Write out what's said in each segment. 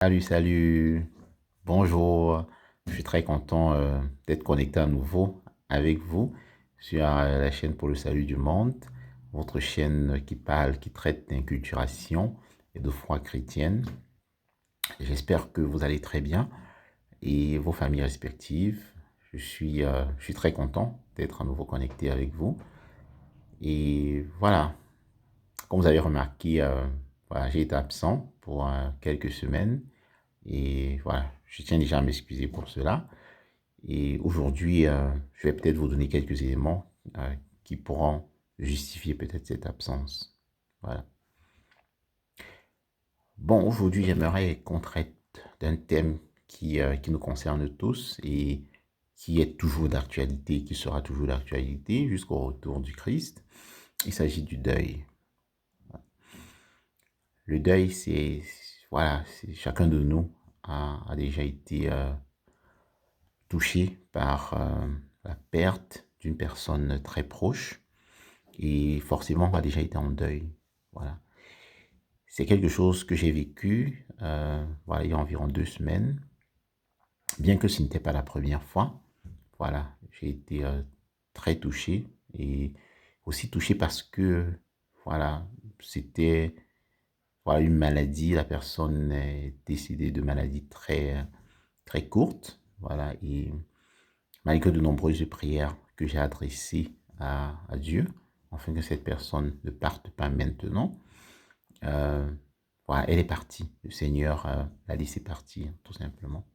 Salut, salut, bonjour. Je suis très content d'être connecté à nouveau avec vous sur la chaîne pour le salut du monde, votre chaîne qui parle, qui traite d'inculturation et de foi chrétienne. J'espère que vous allez très bien et vos familles respectives. Je suis très content d'être à nouveau connecté avec vous. Et voilà, comme vous avez remarqué, voilà, j'ai été absent pour quelques semaines. Et voilà, je tiens déjà à m'excuser pour cela. Et aujourd'hui, je vais peut-être vous donner quelques éléments qui pourront justifier peut-être cette absence. Voilà. Bon, aujourd'hui, j'aimerais qu'on traite d'un thème qui nous concerne tous et qui est toujours d'actualité, qui sera toujours d'actualité jusqu'au retour du Christ. Il s'agit du deuil. Le deuil, voilà, chacun de nous a déjà été touché par la perte d'une personne très proche et forcément a déjà été en deuil. Voilà. C'est quelque chose que j'ai vécu voilà, il y a environ 2 semaines, bien que ce n'était pas la première fois. Voilà, j'ai été très touché et aussi touché parce que voilà, c'était voilà, une maladie, la personne est décédée de maladie très courte. Voilà, et malgré de nombreuses prières que j'ai adressées à Dieu, afin que cette personne ne parte pas maintenant, euh, voilà, elle est partie. Le Seigneur l'a laissée partir, tout simplement.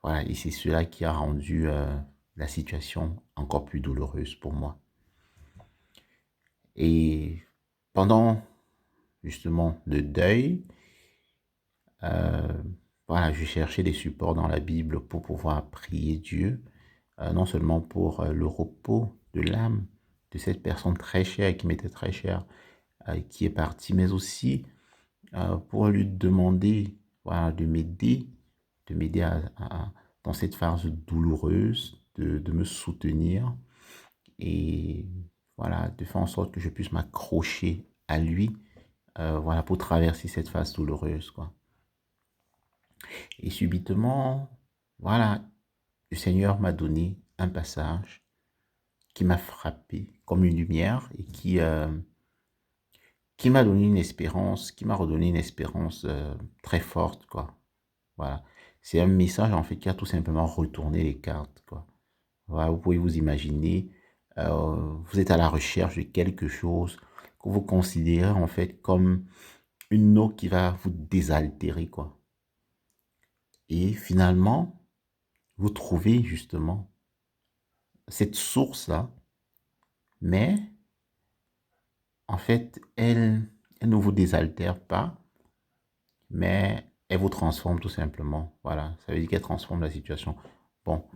Voilà, et c'est cela qui a rendu la situation encore plus douloureuse pour moi. Et pendant justement le deuil, euh, voilà, je cherchais des supports dans la Bible pour pouvoir prier Dieu, non seulement pour le repos de l'âme de cette personne très chère qui m'était très chère, qui est partie, mais aussi pour lui demander voilà, de m'aider dans cette phase douloureuse, de me soutenir et voilà, de faire en sorte que je puisse m'accrocher à lui, voilà, pour traverser cette phase douloureuse, quoi. Et subitement, voilà, le Seigneur m'a donné un passage qui m'a frappé comme une lumière et qui m'a donné une espérance, qui m'a redonné une espérance très forte, quoi. Voilà. C'est un message, en fait, qui a tout simplement retourné les cartes, quoi. Voilà, vous pouvez vous imaginer, vous êtes à la recherche de quelque chose que vous considérez, en fait, comme une eau qui va vous désaltérer, quoi. Et finalement, vous trouvez justement cette source-là, mais en fait, elle ne vous désaltère pas, mais elle vous transforme tout simplement. Voilà, ça veut dire qu'elle transforme la situation. Bon,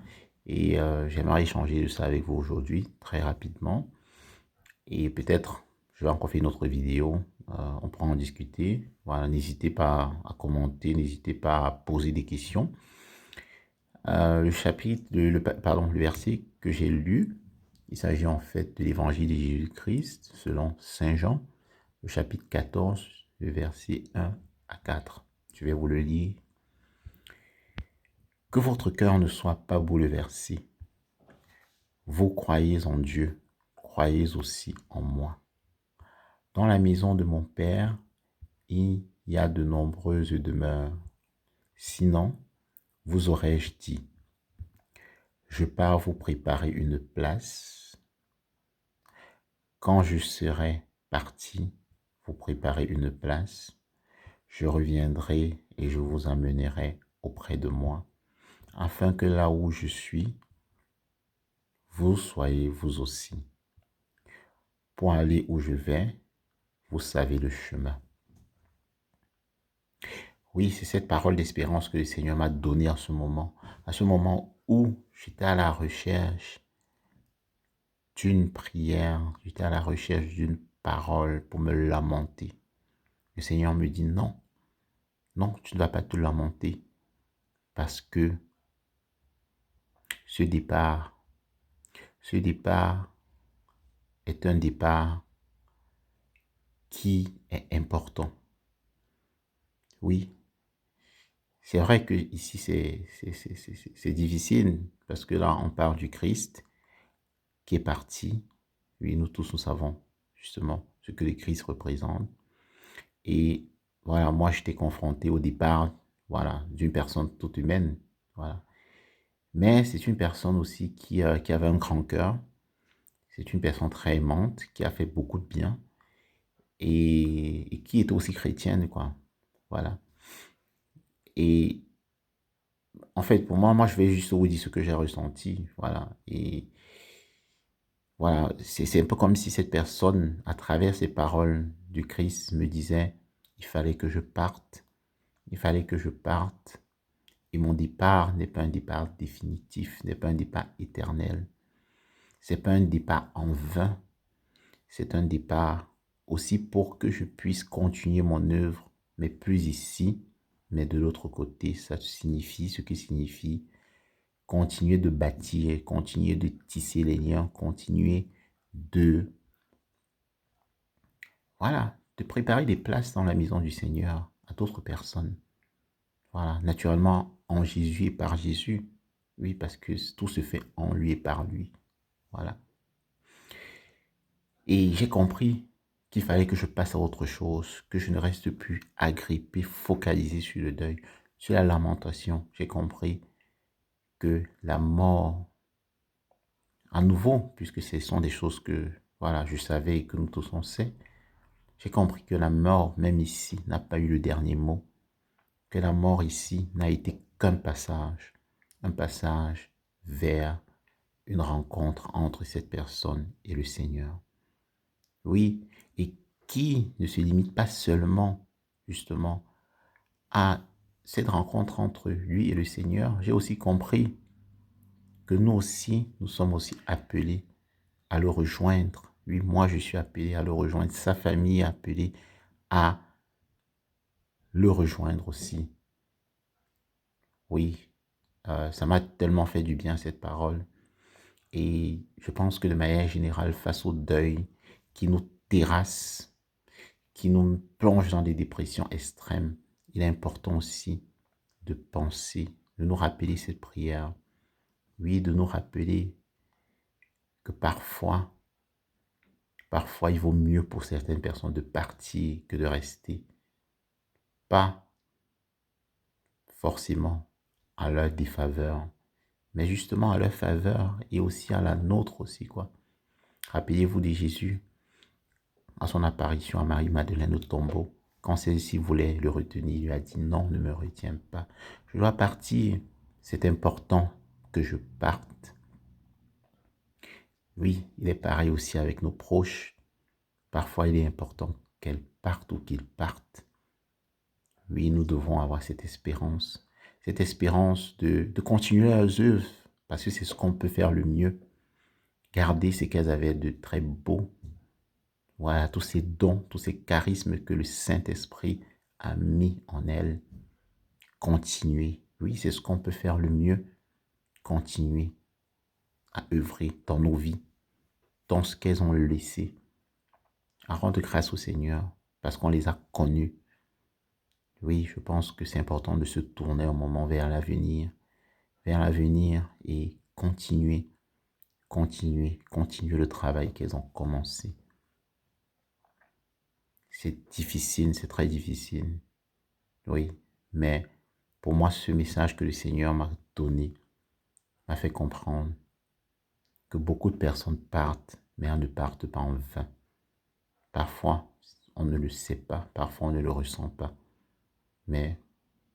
et j'aimerais échanger de ça avec vous aujourd'hui, très rapidement. Et peut-être, je vais encore faire une autre vidéo, on pourra en discuter. Voilà, n'hésitez pas à commenter, n'hésitez pas à poser des questions. Le chapitre, pardon, le verset que j'ai lu, il s'agit en fait de l'évangile de Jésus-Christ selon Saint Jean, le chapitre 14, le verset 1 à 4. Je vais vous le lire. Que votre cœur ne soit pas bouleversé. Vous croyez en Dieu, croyez aussi en moi. Dans la maison de mon Père, il y a de nombreuses demeures. Sinon, vous aurais-je dit, je pars vous préparer une place. Quand je serai parti vous préparer une place, je reviendrai et je vous amènerai auprès de moi, afin que là où je suis, vous soyez vous aussi. Pour aller où je vais, vous savez le chemin. Oui, c'est cette parole d'espérance que le Seigneur m'a donnée à ce moment où j'étais à la recherche d'une prière, j'étais à la recherche d'une parole pour me lamenter. Le Seigneur me dit non, non, tu ne vas pas te lamenter parce que ce départ, ce départ est un départ qui est important. Oui, c'est vrai que ici, c'est difficile parce que là, on parle du Christ qui est parti. Oui, nous tous, nous savons justement ce que le Christ représente. Et voilà, moi, j'étais confronté au départ, voilà, d'une personne toute humaine. Voilà. Mais c'est une personne aussi qui avait un grand cœur. C'est une personne très aimante, qui a fait beaucoup de bien et qui est aussi chrétienne, quoi. Voilà. Et en fait, pour moi, je vais juste vous dire ce que j'ai ressenti. Voilà. Et voilà, c'est un peu comme si cette personne, à travers ces paroles du Christ, me disait, il fallait que je parte, il fallait que je parte. Et mon départ n'est pas un départ définitif, n'est pas un départ éternel. C'est pas un départ en vain. C'est un départ aussi pour que je puisse continuer mon œuvre, mais plus ici, mais de l'autre côté. Ça signifie ce qui signifie continuer de bâtir, continuer de tisser les liens, continuer de, voilà, de préparer des places dans la maison du Seigneur à d'autres personnes. Voilà, naturellement en Jésus et par Jésus. Oui, parce que tout se fait en lui et par lui. Voilà. Et j'ai compris qu'il fallait que je passe à autre chose, que je ne reste plus agrippé, focalisé sur le deuil, sur la lamentation. J'ai compris que la mort, à nouveau, puisque ce sont des choses que, voilà, je savais et que nous tous on sait, j'ai compris que la mort, même ici, n'a pas eu le dernier mot, que la mort ici n'a été qu'un passage vers une rencontre entre cette personne et le Seigneur. Oui, et qui ne se limite pas seulement, justement, à cette rencontre entre lui et le Seigneur. J'ai aussi compris que nous aussi, nous sommes aussi appelés à le rejoindre. Oui, moi, je suis appelé à le rejoindre. Sa famille est appelée à le rejoindre aussi. Oui, ça m'a tellement fait du bien, cette parole. Et je pense que de manière générale, face au deuil qui nous terrasse, qui nous plonge dans des dépressions extrêmes, il est important aussi de penser, de nous rappeler cette prière. Oui, de nous rappeler que parfois il vaut mieux pour certaines personnes de partir que de rester. Pas forcément à leur défaveur, mais justement à leur faveur et aussi à la nôtre aussi, quoi. Rappelez-vous de Jésus à son apparition à Marie-Madeleine au tombeau. Quand celle-ci voulait le retenir, il lui a dit non, ne me retiens pas. Je dois partir. C'est important que je parte. Oui, il est pareil aussi avec nos proches. Parfois, il est important qu'elles partent ou qu'ils partent. Oui, nous devons avoir cette espérance de continuer leurs œuvres, parce que c'est ce qu'on peut faire le mieux. Garder ce qu'elles avaient de très beau. Voilà, tous ces dons, tous ces charismes que le Saint-Esprit a mis en elles. Continuer. Oui, c'est ce qu'on peut faire le mieux. Continuer à œuvrer dans nos vies, dans ce qu'elles ont laissé. À rendre grâce au Seigneur, parce qu'on les a connues. Oui, je pense que c'est important de se tourner un moment vers l'avenir et continuer le travail qu'elles ont commencé. C'est difficile, c'est très difficile. Oui, mais pour moi, ce message que le Seigneur m'a donné m'a fait comprendre que beaucoup de personnes partent, mais elles ne partent pas en vain. Parfois, on ne le sait pas, parfois on ne le ressent pas. Mais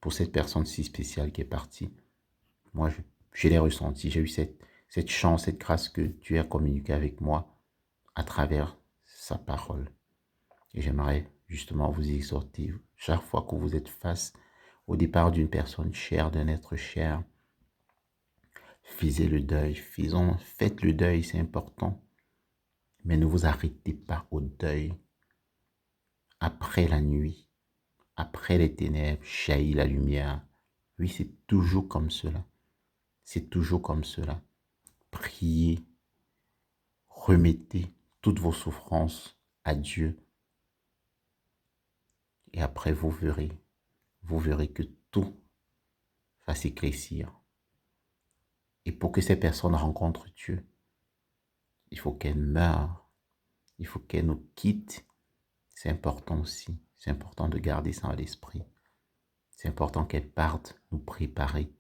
pour cette personne si spéciale qui est partie, moi, je l'ai ressenti. J'ai eu cette chance, cette grâce que Dieu a communiqué avec moi à travers sa parole. Et j'aimerais justement vous exhorter, chaque fois que vous êtes face au départ d'une personne chère, d'un être cher, faites le deuil, c'est important. Mais ne vous arrêtez pas au deuil. Après la nuit, après les ténèbres, jaillit la lumière. Oui, c'est toujours comme cela. C'est toujours comme cela. Priez, remettez toutes vos souffrances à Dieu. Et après, vous verrez que tout va s'éclaircir. Et pour que ces personnes rencontrent Dieu, il faut qu'elles meurent. Il faut qu'elles nous quittent. C'est important aussi. C'est important de garder ça à l'esprit. C'est important qu'elles partent nous préparer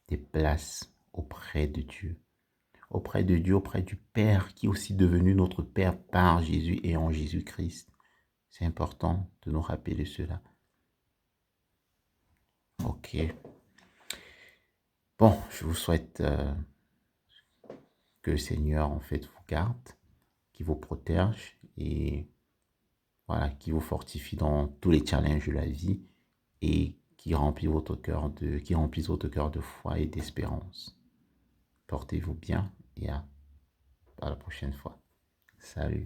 des places auprès de Dieu. Auprès de Dieu, auprès du Père, qui est aussi devenu notre Père par Jésus et en Jésus-Christ. C'est important de nous rappeler cela. Ok. Bon, je vous souhaite que le Seigneur, en fait, vous garde, qu'il vous protège et voilà, qui vous fortifie dans tous les challenges de la vie et qui remplisse votre cœur de foi et d'espérance. Portez-vous bien et à la prochaine fois. Salut.